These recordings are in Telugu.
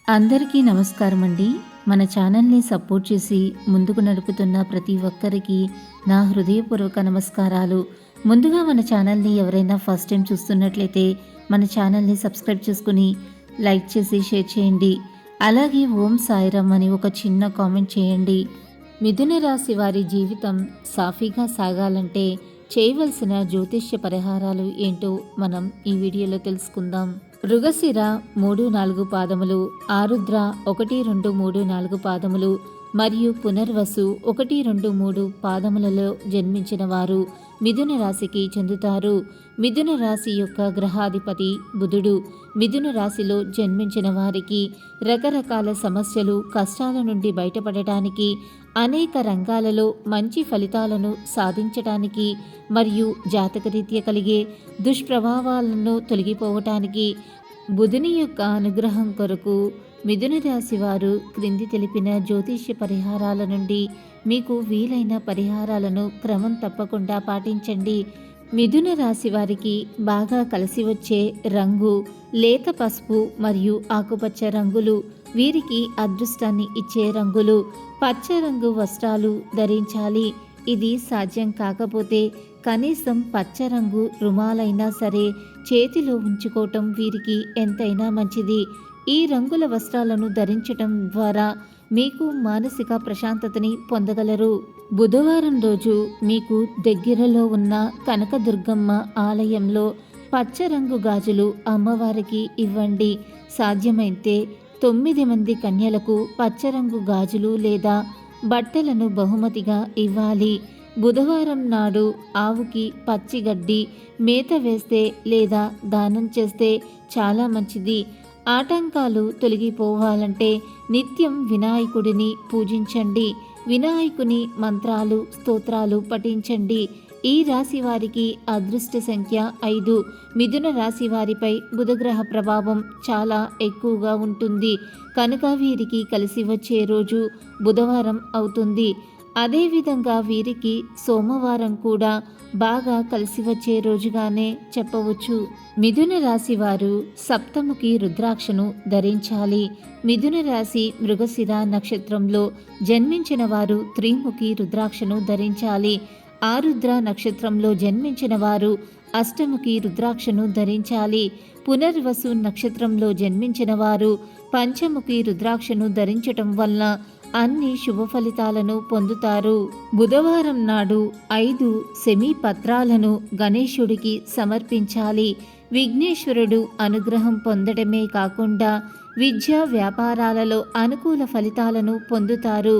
అందరికీ నమస్కారం అండి. మన ఛానల్ని సపోర్ట్ చేసి ముందుకు నడుపుతున్న ప్రతి ఒక్కరికి నా హృదయపూర్వక నమస్కారాలు. ముందుగా మన ఛానల్ని ఎవరైనా ఫస్ట్ టైం చూస్తున్నట్లయితే మన ఛానల్ని సబ్స్క్రైబ్ చేసుకుని లైక్ చేసి షేర్ చేయండి. అలాగే ఓం సాయిరామ్ అని ఒక చిన్న కామెంట్ చేయండి. మిథున రాశి వారి జీవితం సాఫీగా సాగాలంటే చేయవలసిన జ్యోతిష్య పరిహారాలు ఏంటో మనం ఈ వీడియోలో తెలుసుకుందాం. మృగశిర 3-4 పాదములు, ఆరుద్ర 1-2-3-4 పాదములు మరియు పునర్వసు 1-2-3 పాదములలో జన్మించిన వారు మిథున రాశికి చెందుతారు. మిథున రాశి యొక్క గ్రహాధిపతి బుధుడు. మిథున రాశిలో జన్మించిన వారికి రకరకాల సమస్యలు, కష్టాల నుండి బయటపడటానికి, అనేక రంగాలలో మంచి ఫలితాలను సాధించటానికి మరియు జాతకరీత్యా కలిగే దుష్ప్రభావాలను తొలగిపోవటానికి బుధుని యొక్క అనుగ్రహం కొరకు మిథున రాశి వారు క్రింది తెలిపిన జ్యోతిష్య పరిహారాల నుండి మీకు వీలైన పరిహారాలను క్రమం తప్పకుండా పాటించండి. మిథున రాశి వారికి బాగా కలిసి వచ్చే రంగు లేత పసుపు మరియు ఆకుపచ్చ రంగులు. వీరికి అదృష్టాన్ని ఇచ్చే రంగులు పచ్చ రంగు వస్త్రాలు ధరించాలి. ఇది సాధ్యం కాకపోతే కనీసం పచ్చ రంగు రుమాలైనా సరే చేతిలో ఉంచుకోవటం వీరికి ఎంతైనా మంచిది. ఈ రంగుల వస్త్రాలను ధరించటం ద్వారా మీకు మానసిక ప్రశాంతతని పొందగలరు. బుధవారం రోజు మీకు దగ్గరలో ఉన్న కనకదుర్గమ్మ ఆలయంలో పచ్చ రంగు గాజులు అమ్మవారికి ఇవ్వండి. సాధ్యమైతే 9 మంది కన్యలకు పచ్చరంగు గాజులు లేదా బట్టలను బహుమతిగా ఇవ్వాలి. బుధవారం నాడు ఆవుకి పచ్చిగడ్డి మేత వేస్తే లేదా దానం చేస్తే చాలా మంచిది. ఆటంకాలు తొలగిపోవాలంటే నిత్యం వినాయకుడిని పూజించండి. వినాయకుని మంత్రాలు, స్తోత్రాలు పఠించండి. ఈ రాశి వారికి అదృష్ట సంఖ్య 5. మిథున రాశి వారిపై బుధగ్రహ ప్రభావం చాలా ఎక్కువగా ఉంటుంది కనుక వీరికి కలిసి వచ్చే రోజు బుధవారం అవుతుంది. అదేవిధంగా వీరికి సోమవారం కూడా బాగా కలిసి వచ్చే రోజుగానే చెప్పవచ్చు. మిథున రాశి వారు సప్తముఖి రుద్రాక్షను ధరించాలి. మిథున రాశి మృగశిర నక్షత్రంలో జన్మించిన వారు త్రిముఖి రుద్రాక్షను ధరించాలి. ఆరుద్ర నక్షత్రంలో జన్మించిన వారు అష్టముఖి రుద్రాక్షను ధరించాలి. పునర్వసు నక్షత్రంలో జన్మించిన వారు పంచముఖి రుద్రాక్షను ధరించటం వల్ల అన్ని శుభ ఫలితాలను పొందుతారు. బుధవారం నాడు 5 సెమీ పత్రాలను గణేశుడికి సమర్పించాలి. విఘ్నేశ్వరుడు అనుగ్రహం పొందడమే కాకుండా విద్యా వ్యాపారాలలో అనుకూల ఫలితాలను పొందుతారు.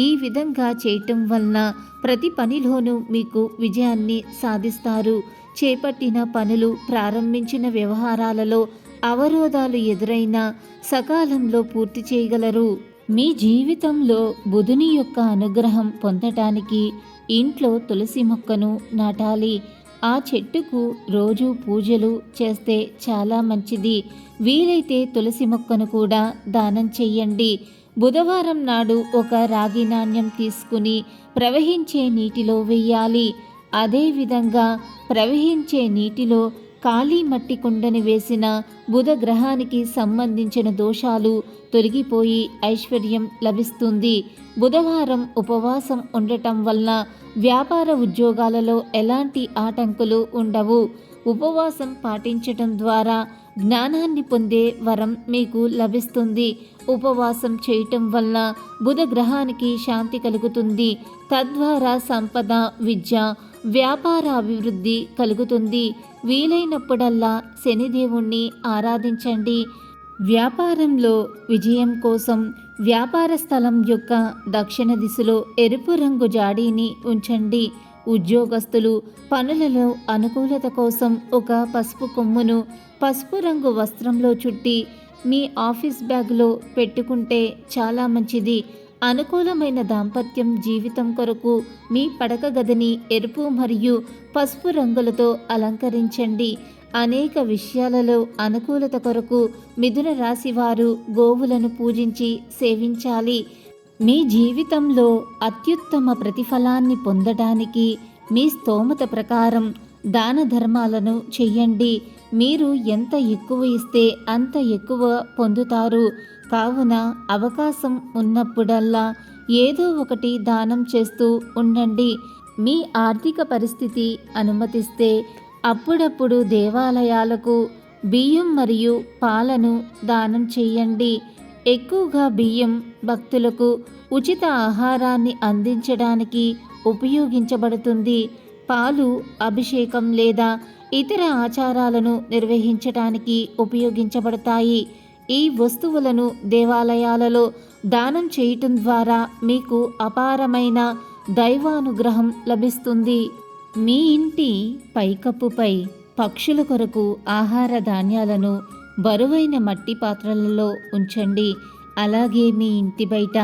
ఈ విధంగా చేయటం వలన ప్రతి పనిలోనూ మీకు విజయాన్ని సాధిస్తారు. చేపట్టిన పనులు, ప్రారంభించిన వ్యవహారాలలో అవరోధాలు ఎదురైనా సకాలంలో పూర్తి చేయగలరు. మీ జీవితంలో బుధుని యొక్క అనుగ్రహం పొందటానికి ఇంట్లో తులసి మొక్కను నాటాలి. ఆ చెట్టుకు రోజు పూజలు చేస్తే చాలా మంచిది. వీలైతే తులసి మొక్కను కూడా దానం చెయ్యండి. బుధవారం నాడు ఒక రాగి నాణ్యం తీసుకుని ప్రవహించే నీటిలో వెయ్యాలి. అదేవిధంగా ప్రవహించే నీటిలో ఖాళీ మట్టి కుండని వేసిన బుధ గ్రహానికి సంబంధించిన దోషాలు తొలగిపోయి ఐశ్వర్యం లభిస్తుంది. బుధవారం ఉపవాసం ఉండటం వల్ల వ్యాపార ఉద్యోగాలలో ఎలాంటి ఆటంకులు ఉండవు. ఉపవాసం పాటించటం ద్వారా జ్ఞానాన్ని పొందే వరం మీకు లభిస్తుంది. ఉపవాసం చేయటం వల్ల బుధ గ్రహానికి శాంతి కలుగుతుంది. తద్వారా సంపద, విద్య, వ్యాపార అభివృద్ధి కలుగుతుంది. వీలైనప్పుడల్లా శనిదేవుణ్ణి ఆరాధించండి. వ్యాపారంలో విజయం కోసం వ్యాపార స్థలం యొక్క దక్షిణ దిశలో ఎరుపు రంగు జాడీని ఉంచండి. ఉద్యోగస్తులు పనులలో అనుకూలత కోసం ఒక పసుపు కొమ్మును పసుపు రంగు వస్త్రంలో చుట్టి మీ ఆఫీస్ బ్యాగ్లో పెట్టుకుంటే చాలా మంచిది. అనుకూలమైన దాంపత్యం జీవితం కొరకు మీ పడక గదిని ఎరుపు మరియు పసుపు రంగులతో అలంకరించండి. అనేక విషయాలలో అనుకూలత కొరకు మిథున రాశి వారు గోవులను పూజించి సేవించాలి. మీ జీవితంలో అత్యుత్తమ ప్రతిఫలాన్ని పొందడానికి మీ స్తోమత ప్రకారం దాన ధర్మాలను చెయ్యండి. మీరు ఎంత ఎక్కువ ఇస్తే అంత ఎక్కువ పొందుతారు. కావున అవకాశం ఉన్నప్పుడల్లా ఏదో ఒకటి దానం చేస్తూ ఉండండి. మీ ఆర్థిక పరిస్థితి అనుమతిస్తే అప్పుడప్పుడు దేవాలయాలకు బియ్యం మరియు పాలను దానం చేయండి. ఎక్కువగా బియ్యం భక్తులకు ఉచిత ఆహారాన్ని అందించడానికి ఉపయోగించబడుతుంది. పాలు అభిషేకం లేదా ఇతర ఆచారాలను నిర్వహించడానికి ఉపయోగించబడతాయి. ఈ వస్తువులను దేవాలయాలలో దానం చేయటం ద్వారా మీకు అపారమైన దైవానుగ్రహం లభిస్తుంది. మీ ఇంటి పైకప్పుపై పక్షుల కొరకు ఆహార ధాన్యాలను బరువైన మట్టి పాత్రలలో ఉంచండి. అలాగే మీ ఇంటి బయట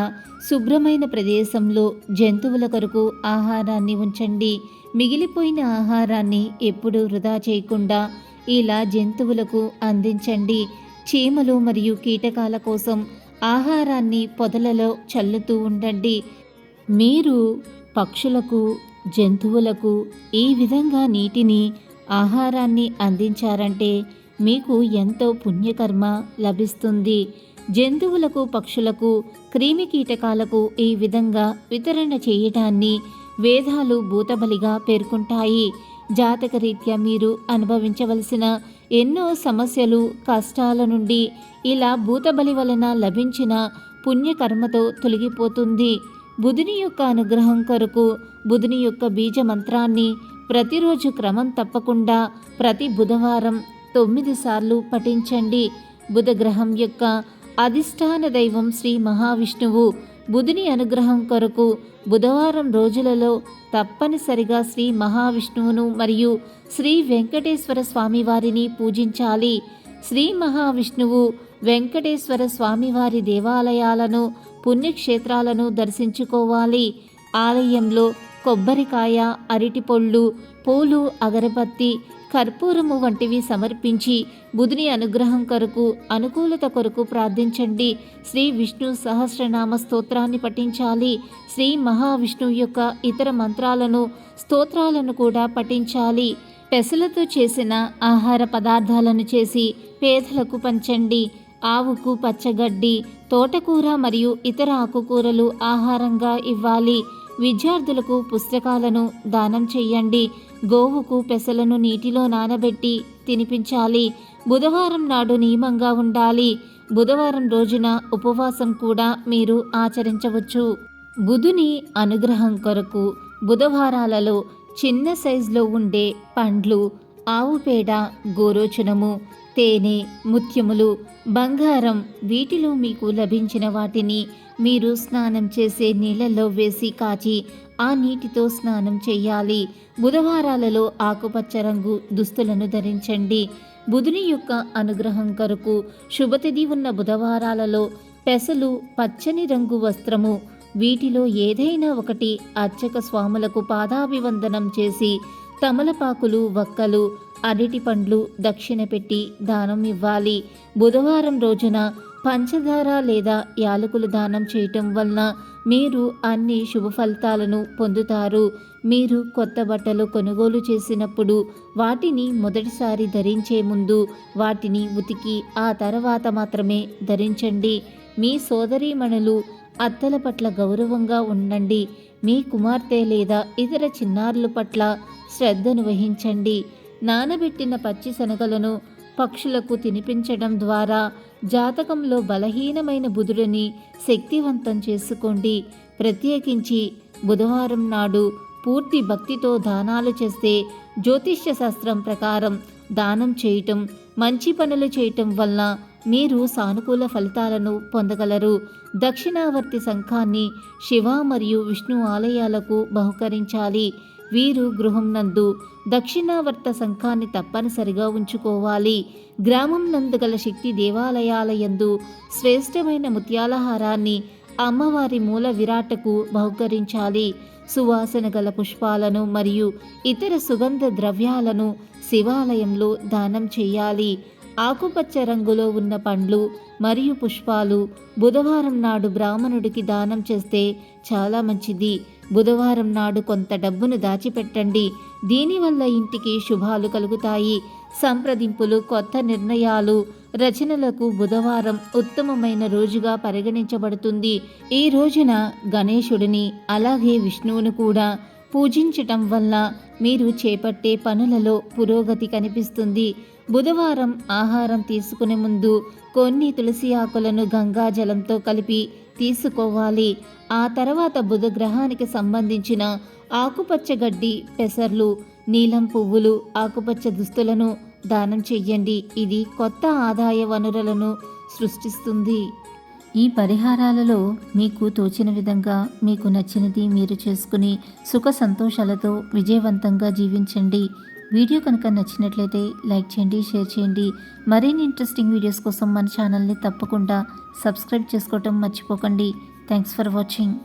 శుభ్రమైన ప్రదేశంలో జంతువుల కొరకు ఆహారాన్ని ఉంచండి. మిగిలిపోయిన ఆహారాన్ని ఎప్పుడూ వృధా చేయకుండా ఇలా జంతువులకు అందించండి. చీమలు మరియు కీటకాల కోసం ఆహారాన్ని పొదలలో చల్లుతూ ఉండండి. మీరు పక్షులకు, జంతువులకు ఈ విధంగా నీటిని, ఆహారాన్ని అందించారంటే మీకు ఎంతో పుణ్యకర్మ లభిస్తుంది. జంతువులకు, పక్షులకు, క్రిమి కీటకాలకు ఈ విధంగా వితరణ చేయటాన్ని వేదాలు భూతబలిగా పేర్కొంటాయి. జాతకరీత్యా మీరు అనుభవించవలసిన ఎన్నో సమస్యలు, కష్టాల నుండి ఇలా భూతబలి వలన లభించిన పుణ్యకర్మతో తొలగిపోతుంది. బుధుని యొక్క అనుగ్రహం కొరకు బుధుని యొక్క బీజ మంత్రాన్ని ప్రతిరోజు క్రమం తప్పకుండా ప్రతి బుధవారం 9 సార్లు పఠించండి. బుధగ్రహం యొక్క అధిష్టాన దైవం శ్రీ మహావిష్ణువు. బుధుని అనుగ్రహం కొరకు బుధవారం రోజులలో తప్పనిసరిగా శ్రీ మహావిష్ణువును మరియు శ్రీ వెంకటేశ్వర స్వామివారిని పూజించాలి. శ్రీ మహావిష్ణువు, వెంకటేశ్వర స్వామివారి దేవాలయాలను, పుణ్యక్షేత్రాలను దర్శించుకోవాలి. ఆలయంలో కొబ్బరికాయ, అరటిపళ్ళు, పూలు, అగరబత్తి, కర్పూరము వంటివి సమర్పించి బుధుని అనుగ్రహం కొరకు, అనుకూలత కొరకు ప్రార్థించండి. శ్రీ విష్ణు సహస్రనామ స్తోత్రాన్ని పఠించాలి. శ్రీ మహావిష్ణువు యొక్క ఇతర మంత్రాలను, స్తోత్రాలను కూడా పఠించాలి. పెసలతో చేసిన ఆహార పదార్థాలను చేసి పేదలకు పంచండి. ఆవుకు పచ్చగడ్డి, తోటకూర మరియు ఇతర ఆకుకూరలు ఆహారంగా ఇవ్వాలి. విద్యార్థులకు పుస్తకాలను దానం చేయండి. గోవుకు పెసలను నీటిలో నానబెట్టి తినిపించాలి. బుధవారం నాడు నియమంగా ఉండాలి. బుధవారం రోజున ఉపవాసం కూడా మీరు ఆచరించవచ్చు. బుధుని అనుగ్రహం కొరకు బుధవారాలలో చిన్న సైజులో ఉండే పండ్లు, ఆవు పేడ, గోరోచనము, తేనె, ముత్యములు, బంగారం వీటిలో మీకు లభించిన వాటిని మీరు స్నానం చేసే నీళ్ళల్లో వేసి కాచి ఆ నీటితో స్నానం చేయాలి. బుధవారాలలో ఆకుపచ్చ రంగు దుస్తులను ధరించండి. బుధుని యొక్క అనుగ్రహం కొరకు శుభతిథి ఉన్న బుధవారాలలో పెసలు, పచ్చని రంగు వస్త్రము వీటిలో ఏదైనా ఒకటి అర్చక స్వాములకు పాదాభివందనం చేసి తమలపాకులు, వక్కలు, అరటి పండ్లు దక్షిణ పెట్టి దానం ఇవ్వాలి. బుధవారం రోజున పంచదార లేదా యాలకులు దానం చేయటం వలన మీరు అన్ని శుభ ఫలితాలను పొందుతారు. మీరు కొత్త బట్టలు కొనుగోలు చేసినప్పుడు వాటిని మొదటిసారి ధరించే ముందు వాటిని ఉతికి ఆ తర్వాత మాత్రమే ధరించండి. మీ సోదరీమణులు, అత్తల పట్ల గౌరవంగా ఉండండి. మీ కుమార్తె లేదా ఇతర చిన్నారుల పట్ల శ్రద్ధను వహించండి. నానబెట్టిన పచ్చి శనగలను పక్షులకు తినిపించడం ద్వారా జాతకంలో బలహీనమైన బుధుడిని శక్తివంతం చేసుకోండి. ప్రత్యేకించి బుధవారం నాడు పూర్తి భక్తితో దానాలు చేస్తే జ్యోతిష్య శాస్త్రం ప్రకారం దానం చేయటం, మంచి పనులు చేయటం వల్ల మీరు సానుకూల ఫలితాలను పొందగలరు. దక్షిణావర్తి శంఖాన్ని శివ మరియు విష్ణు ఆలయాలకు బహుకరించాలి. వీరు గృహం నందు దక్షిణావర్త శంఖాన్ని తప్పనిసరిగా ఉంచుకోవాలి. గ్రామం నందు గల శక్తి దేవాలయాలయందు శ్రేష్టమైన ముత్యాలహారాన్ని అమ్మవారి మూల విరాటకు బహుకరించాలి. సువాసన గల పుష్పాలను మరియు ఇతర సుగంధ ద్రవ్యాలను శివాలయంలో దానం చేయాలి. ఆకుపచ్చ రంగులో ఉన్న పండ్లు మరియు పుష్పాలు బుధవారం నాడు బ్రాహ్మణుడికి దానం చేస్తే చాలా మంచిది. బుధవారం నాడు కొంత డబ్బును దాచిపెట్టండి. దీనివల్ల ఇంటికి శుభాలు కలుగుతాయి. సంప్రదింపులు, కొత్త నిర్ణయాలు, రచనలకు బుధవారం ఉత్తమమైన రోజుగా పరిగణించబడుతుంది. ఈ రోజున గణేశుడిని అలాగే విష్ణువును కూడా పూజించటం వల్ల మీరు చేపట్టే పనులలో పురోగతి కనిపిస్తుంది. బుధవారం ఆహారం తీసుకునే ముందు కొన్ని తులసి ఆకులను గంగాజలంతో కలిపి తీసుకోవాలి. ఆ తర్వాత బుధ గ్రహానికి సంబంధించిన ఆకుపచ్చ గడ్డి, పెసర్లు, నీలం పువ్వులు, ఆకుపచ్చ దుస్తులను దానం చెయ్యండి. ఇది కొత్త ఆదాయ వనరులను సృష్టిస్తుంది. ఈ పరిహారాలలో మీకు తోచిన విధంగా మీకు నచ్చినది మీరు చేసుకుని సుఖ సంతోషాలతో విజయవంతంగా జీవించండి. వీడియో కనుక నచ్చినట్లయితే లైక్ చేయండి, షేర్ చేయండి. మరిన్ని ఇంట్రెస్టింగ్ వీడియోస్ కోసం మన ఛానల్ని తప్పకుండా సబ్స్క్రైబ్ చేసుకోవటం మర్చిపోకండి. Thanks for watching.